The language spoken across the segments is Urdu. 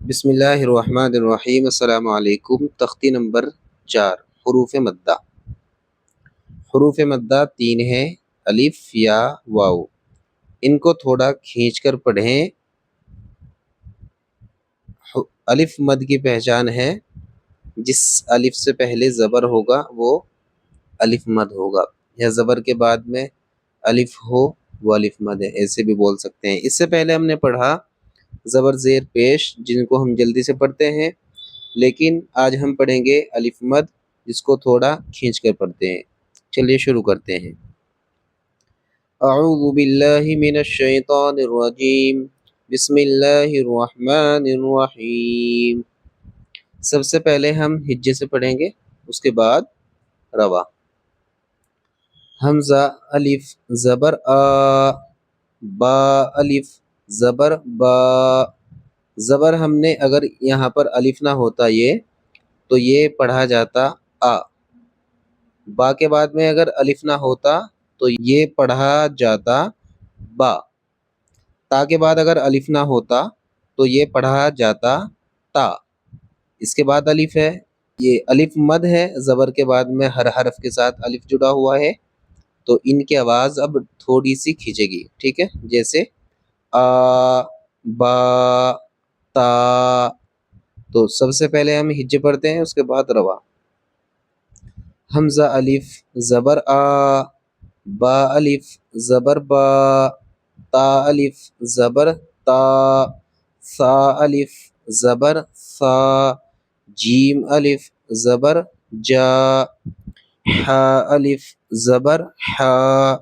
بسم اللہ الرحمن الرحیم۔ السلام علیکم۔ تختی نمبر 4، حروف مدہ۔ حروف مدہ 3 ہیں، الف یا واو۔ ان کو تھوڑا کھینچ کر پڑھیں۔ الف مد کی پہچان ہے، جس الف سے پہلے زبر ہوگا وہ الف مد ہوگا، یا زبر کے بعد میں الف ہو وہ الف مد ہے، ایسے بھی بول سکتے ہیں۔ اس سے پہلے ہم نے پڑھا زبر زیر پیش، جن کو ہم جلدی سے پڑھتے ہیں، لیکن آج ہم پڑھیں گے الف مد، جس کو تھوڑا کھینچ کر پڑھتے ہیں۔ چلیے شروع کرتے ہیں۔ اعوذ باللہ من الشیطان الرجیم، بسم اللہ الرحمن الرحیم۔ سب سے پہلے ہم ہجے سے پڑھیں گے، اس کے بعد روا۔ حمزہ الف زبر آ، با الف زبر با۔ زبر ہم نے اگر یہاں پر الف نہ ہوتا تو یہ پڑھا جاتا آ۔ با کے بعد میں اگر الف نہ ہوتا تو یہ پڑھا جاتا با۔ تا کے بعد اگر الف نہ ہوتا تو یہ پڑھا جاتا تا۔ اس کے بعد الف ہے، یہ الف مد ہے، زبر کے بعد میں ہر حرف کے ساتھ الف جڑا ہوا ہے، تو ان کی آواز اب تھوڑی سی کھینچے گی، ٹھیک ہے؟ جیسے آ، با، تا۔ تو سب سے پہلے ہم ہجے پڑھتے ہیں، اس کے بعد روا۔ حمزہ الف زبر آ، با الف زبر با، تا الف زبر تا، ثا الف زبر ثا، جیم الف زبر جا، حا الف زبر حا،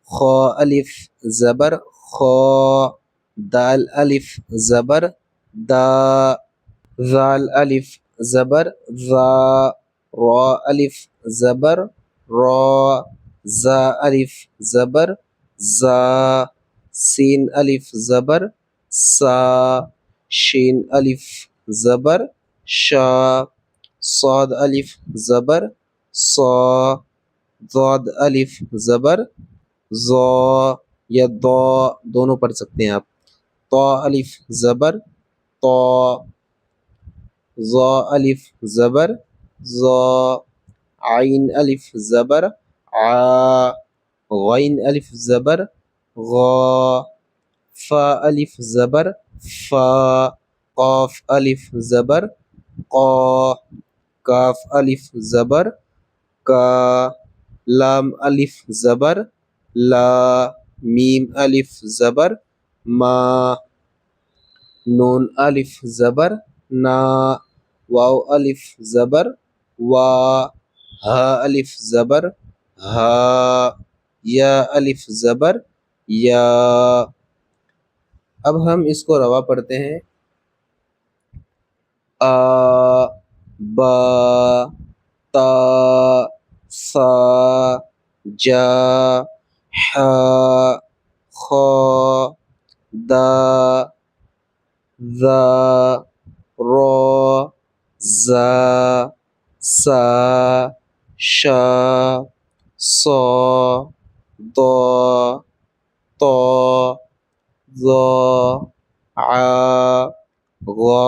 خا الف زبر خا، دال الف زبر دا، ذال الف زبر ذا، را الف زبر را، زا الف زبر زا، سین الف زبر سا، شین الف زبر شا، صاد الف زبر صا، ضاد الف زبر ضا یا ضا، دونوں پڑھ سکتے ہیں آپ۔ طا الف زبر طا، ظا الف زبر ظا، عین الف زبر عا، غین الف زبر غا، فا الف زبر فا، قاف الف زبر قا، کاف الف زبر کا، لام الف زبر لا، میم الف زبر ما، نون الف زبر نا، واو الف زبر وا، ہا الف زبر ہا، یا الف زبر یا۔ اب ہم اس کو روا پڑھتے ہیں۔ آ، با، تا، ثا، جا، حا، خا، دا، ذا، را، زا، سا، شا، صا، ضا، طا، ظا، عا، غا،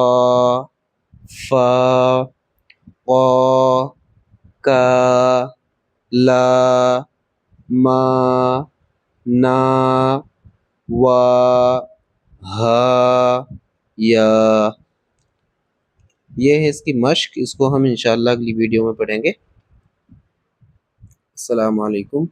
فا، قا، کا، لا، ما، نا، وا، ہا، یا۔ یہ ہے اس کی مشق، اس کو ہم انشاءاللہ اگلی ویڈیو میں پڑھیں گے۔ السلام علیکم۔